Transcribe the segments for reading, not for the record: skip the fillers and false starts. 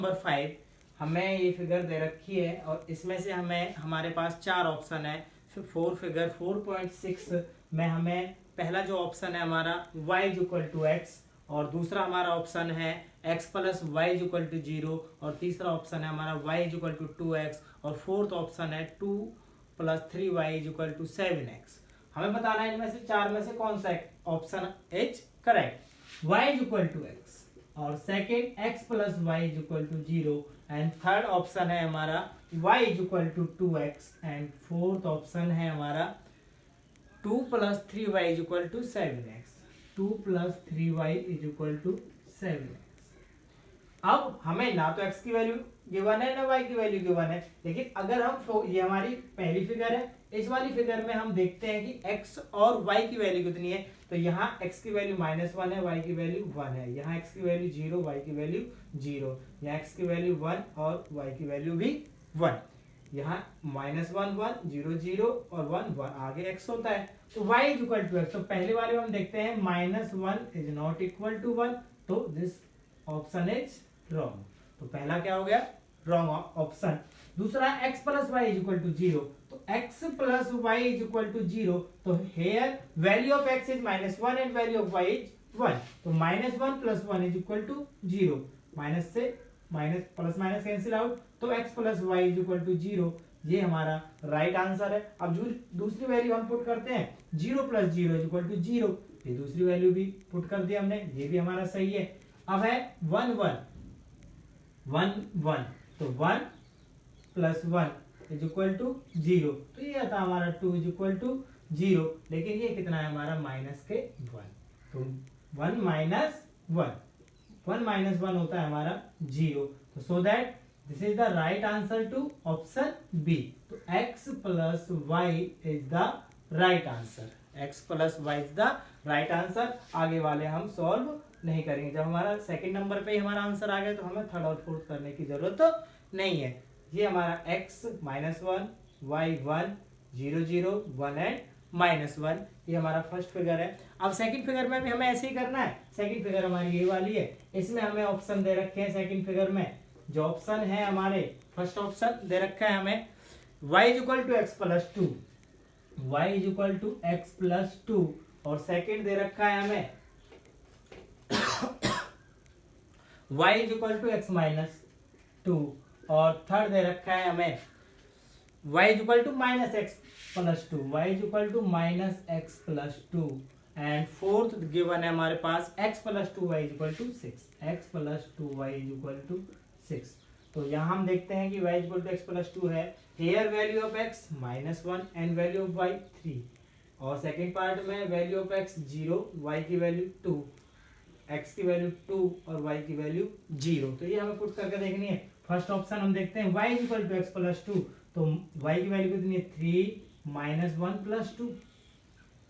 Number 5 हमें ये figure दे रखी है और इसमें से हमें हमारे पास चार ऑप्शन है। फिर फिगर 4.6 में हमें पहला जो ऑप्शन है हमारा y इक्वल टू एक्स, और दूसरा हमारा ऑप्शन है x plus y equal to 0, और तीसरा ऑप्शन है हमारा y इक्वल टू 2x, और फोर्थ ऑप्शन है 2 plus 3y equal to 7x। हमें बताना है इनमें से चार में से कौन सा option is correct. y equal to x, और second x plus y equal to 0, and third option है हमारा y equal to 2x, and fourth option है हमारा 2 plus 3y equal to 7x। 2 plus 3y equal to 7x। अब हमें ना तो x की वैल्यू गिवन है ना y की वैल्यू गिवन है, लेकिन अगर हम ये हमारी पहली फिगर है, इस वाली फिगर में हम देखते हैं कि x और y की वैल्यू कितनी है। तो यहाँ x की वैल्यू -1 है, y की वैल्यू 1 है। यहाँ x की वैल्यू 0, y की वैल्यू 0। यहाँ x की वैल्यू 1 और y की वैल्यू भी 1। यहाँ -1 1, 0 0 और 1 1, आगे x होता है। तो y इक्वल टू x, तो पहले वाले में हम देखते हैं -1 इज नॉट इक्वल टू 1, तो दिस ऑप्शन इज रॉन्ग। तो पहला क्या हो गया, रॉन्ग ऑप्शन। दूसरा x plus y equal to 0, तो x plus y equal to 0, तो here value of x is -1 and value of y is 1, तो -1 plus 1 is equal to 0। Minus से minus plus minus cancel out, तो x plus y equal to 0, ये हमारा right answer है। अब जो दूसरी वैल्यू हम पुट करते हैं 0 प्लस 0 इक्वल टू 0, ये दूसरी वैल्यू भी पुट कर दिया हमने, ये भी हमारा सही है। अब है 1 1 1 1, तो 1 प्लस 1 इज इक्वल टू 0, तो ये आता हमारा 2 इज इक्वल टू 0, लेकिन ये कितना है हमारा माइनस के 1, तो 1 माइनस 1, 1 माइनस 1 होता है हमारा 0। तो so that this is the right answer to option b. तो x plus y is the right answer, x plus y is the right answer. आगे वाले हम सॉल्व नहीं करेंगे। जब हमारा सेकंड नंबर पे ही हमारा आंसर आ गया तो हमें थर्ड और फोर्थ करने की जरूरत तो नहीं है। ये हमारा x -1, y 1, 0 0 1 एंड -1, ये हमारा फर्स्ट फिगर है। अब सेकंड फिगर में भी हमें ऐसे ही करना है। सेकंड फिगर हमारी ये वाली है, इसमें हमें ऑप्शन दे रखे हैं। सेकंड फिगर में जो ऑप्शन है हमारे, फर्स्ट ऑप्शन दे रखा है हमें y equal to x plus 2, y equal to x plus 2, और सेकंड दे रखा है हमें y equal to x minus 2, और थर्ड दे रखा है हमें y equal to minus x plus 2, y equal to minus x plus 2, and fourth given है हमारे पास x plus 2y equal to 6, x plus 2y equal to 6। तो यहाँ हम देखते हैं कि y equal to x plus 2 है, here value of x -1 and value of y 3, और सेकेंड पार्ट में वैल्यू ऑफ x 0, y की वैल्यू 2, x की वैल्यू 2 और y की वैल्यू 0। तो ये हमें पुट करके देखनी है। फर्स्ट ऑप्शन हम देखते हैं y equal to x plus 2, तो y की वैल्यू कितनी है 3 -1 प्लस 2,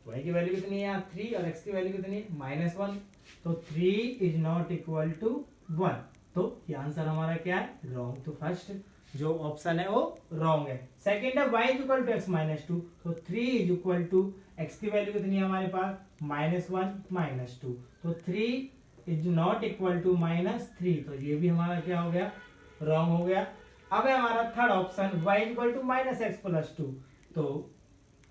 y की वैल्यू कितनी है यहाँ 3, और x की वैल्यू कितनी है -1, तो 3 इज नॉट इक्वल टू 1, तो ये आंसर हमारा क्या है, रॉन्ग। तो फर्स्ट जो ऑप्शन है वो रॉन्ग है। सेकंड है y equal to x minus 2, तो 3 इज इक्वल टू x की वैल्यू कितनी है हमारे पास -1 -2, तो 3 इज नॉट इक्वल टू -3, तो ये भी हमारा क्या हो गया, रॉन्ग हो गया। अब है हमारा third option y equal to -x plus 2, तो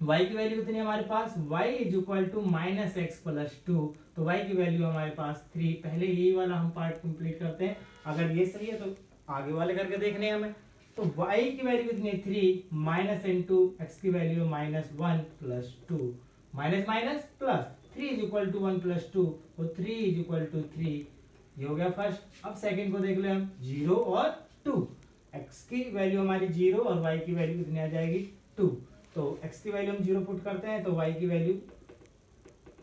y की वैल्यू कितनी है हमारे पास, y is equal to -x plus 2, तो y की वैल्यू हमारे पास 3। पहले यही वाला हम पार्ट कंप्लीट करते हैं, अगर ये सही है तो आगे वाले करके देखने हैं हमें। तो y की वैल्यू कितनी है 3 माइनस इनटू x की value -1 plus 2, minus minus plus, 3 is equal to 1 plus 2, तो 3 इज इक्वल टू 3, ये हो गया फर्स्ट। अब सेकंड को देख ले हम, 0 और 2, x की वैल्यू हमारी 0 और y की वैल्यू कितनी आ जाएगी 2, तो x की वैल्यू हम 0 पुट करते हैं तो y की वैल्यू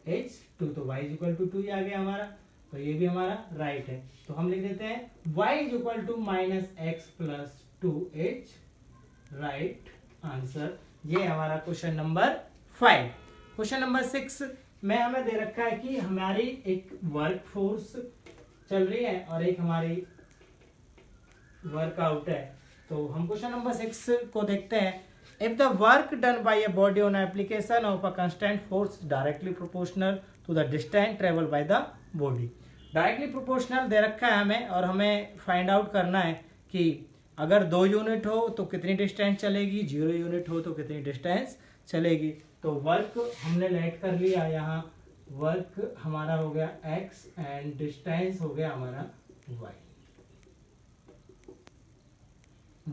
h 2, तो y इक्वल टू 2 आ गया हमारा, तो ये भी हमारा राइट है। तो हम लिख देते हैं y equal to -x plus 2h, right answer. ये हमारा क्वेश्चन नंबर 5। क्वेश्चन नंबर 6 में हमें दे रखा है कि हमारी एक वर्क फोर्स चल रही है और एक हमारी वर्कआउट है। तो हम क्वेश्चन नंबर 6 को देखते हैं। If the work done by a body on application of a constant force directly proportional to the distance traveled by the body, directly proportional दे रखा है हमें और हमें फाइंड आउट करना है कि अगर 2 यूनिट हो तो कितनी डिस्टेंस चलेगी, 0 यूनिट हो तो कितनी डिस्टेंस चलेगी। तो वर्क हमने लेट कर लिया, यहाँ वर्क हमारा हो गया x एंड डिस्टेंस हो गया हमारा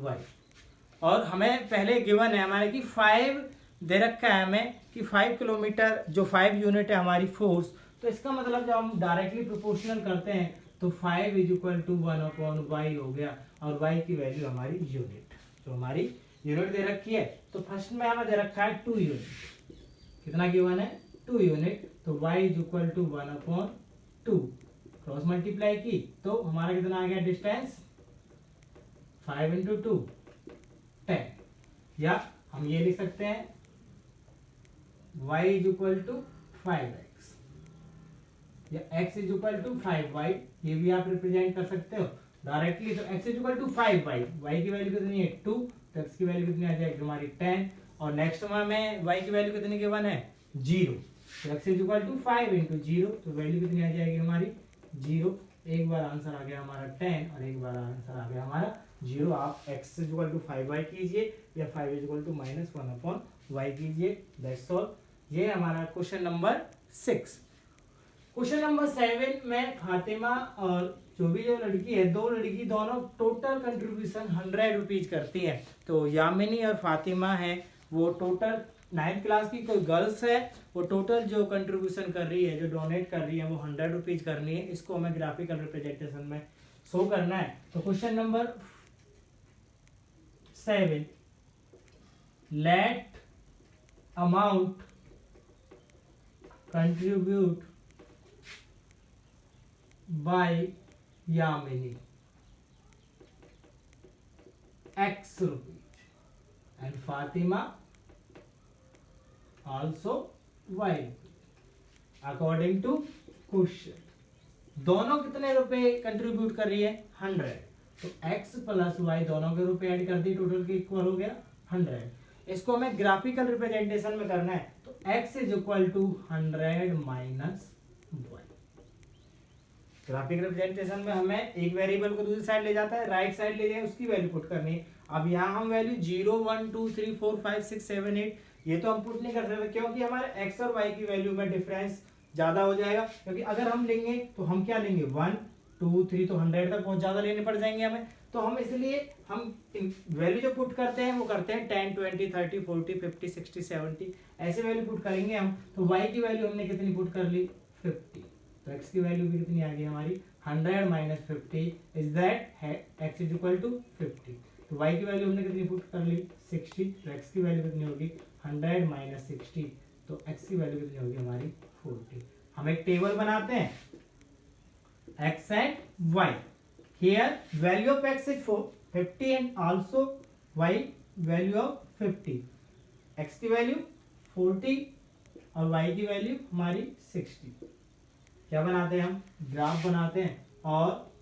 y। और हमें पहले गिवन है हमारे कि 5 दे रखा है हमें कि 5 किलोमीटर, जो 5 यूनिट है हमारी फोर्स, तो इसका मतलब जब हम डायरेक्टली प्रोपोर्शनल करते हैं तो 5 इज इक्वल टू 1/y हो गया और y की वैल्यू हमारी यूनिट, तो हमारी यूनिट दे रखी है। तो फर्स्ट में हमें दे रखा है 2 यूनिट, कितना गिवन है 2 यूनिट, तो y is equal to 1/2 cross multiply की तो हमारा कितना आ गया डिस्टेंस 5 इंटू 2 10, या हम ये लिख सकते हैं y is equal to 5x या x is equal to 5y, ये भी आप रिप्रेजेंट कर सकते हो डायरेक्टली। तो x is equal to 5y, y की वैल्यू कितनी है 2, तो x की वैल्यू कितनी आ जाएगी हमारी 10, और नेक्स्ट में हमें y की वैल्यू कितनी गिवन है 0, तो x is equal to 5 into 0, तो वैल्यू कितनी आ जाएगी हमारी 0। एक बार आंसर आ गया हमारा 10 और एक बार आंसर आ गया हमारा 0। आप x is equal to 5y कीजिए या 5 इज इक्वल टू -1/y कीजिए, दैट्स ऑल। ये हमारा क्वेश्चन नंबर 6। क्वेश्चन नंबर 7 में फातिमा और जो लड़की है, दो लड़की दोनों टोटल कंट्रीब्यूशन 100 रुपीज करती है। तो यामिनी और फातिमा है वो टोटल 9th क्लास की कोई गर्ल्स है, वो टोटल जो कंट्रीब्यूशन कर रही है, जो डोनेट कर रही है वो 100 रुपीज करनी है। इसको हमें ग्राफिकल रिप्रेजेंटेशन में शो करना है। तो question number 7, let amount contribute by Yamini x rupees and Fatima also y according to question। दोनों कितने रुपए कंट्रीब्यूट कर रही है 100, तो x प्लस y दोनों के रुपए ऐड कर दिए, टोटल के इक्वल हो गया 100। इसको हमें ग्राफिकल रिप्रेजेंटेशन में करना है, तो x is equal to 100 minus y। Graphical representation में हमें एक वेरिएबल को दूसरी साइड ले जाता है, राइट साइड ले जाए उसकी वैल्यू पुट करनी है। अब यहाँ हम वैल्यू 0 1 2 3 4 5 6 7 8 ये तो हम पुट नहीं कर सकते, क्योंकि हमारे x और y की वैल्यू में डिफरेंस ज्यादा हो जाएगा। क्योंकि अगर हम लेंगे तो हम क्या लेंगे 1 2 3, तो 100 तक बहुत ज्यादा लेने पड़ जाएंगे हमें। तो हम इसलिए हम वैल्यू जो पुट करते हैं वो करते हैं 10 20 30 40 50 60 70 ऐसे वैल्यू पुट करेंगे हम। तो y की वैल्यू हमने कितनी पुट कर ली 50, तो x की वैल्यू भी कितनी आ गई हमारी 100 minus 50 is that x is equal to 50। तो y की वैल्यू हमने कितनी पुट कर ली 60, तो x की वैल्यू कितनी होगी 100 माइनस 60, तो x की वैल्यू कितनी होगी हमारी 40। हम एक टेबल बनाते हैं x and y। Here value of x is 50 and also y value of 50। x की वैल्यू 40 और y की वैल्यू हमारी 60। क्या बनाते हैं हम ग्राफ बनाते हैं, और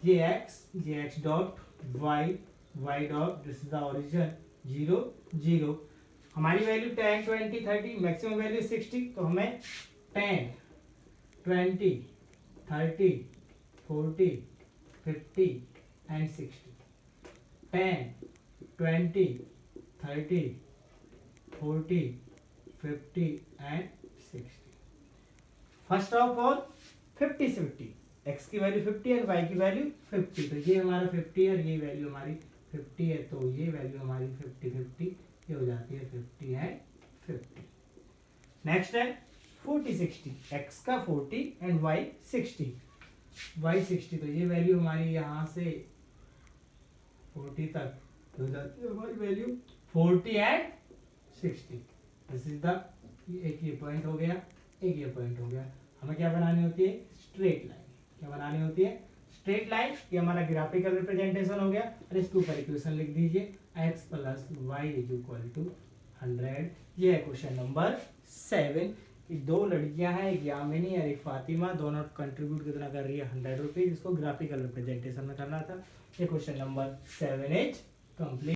ये x dot y dot this is the origin 0 0। हमारी वैल्यू 10 20 30, मैक्सिमम वैल्यू 60, तो हमें 10 20 30 40 50 and 60। 10 20 30 40 50 and 60। First of all 50 से 50, x की वैल्यू 50 है y की वैल्यू 50, तो ये हमारा 50 है और ये वैल्यू हमारी 50 है, तो ये वैल्यू हमारी 50 50 ये हो जाती है 50 एंड 50। नेक्स्ट है 40 60, x का 40 एंड y 60, तो ये वैल्यू हमारी यहाँ से 40 तक हो जाती है हमारी value 40 and 60। This is the एक ये पॉइंट हो गया, एक ये पॉइंट हो गया। हमें क्या बनानी होती है स्ट्रेट लाइन, क्या बनानी होती है स्ट्रेट लाइन। ये हमारा ग्राफिकल रिप्रेजेंटेशन हो गया, और इसके ऊपर इक्वेशन लिख दीजिए x plus y is equal to 100। ये है क्वेश्चन नंबर 7। दो लड़कियां हैं, एक यामिनी और एक फातिमा, दोनों कंट्रीब्यूट कितना कर रही है 100 रुपीज। इसको ग्राफिकल रिप्रेजेंटेशन में करना था। ये क्वेश्चन नंबर 7 इज कंप्लीट।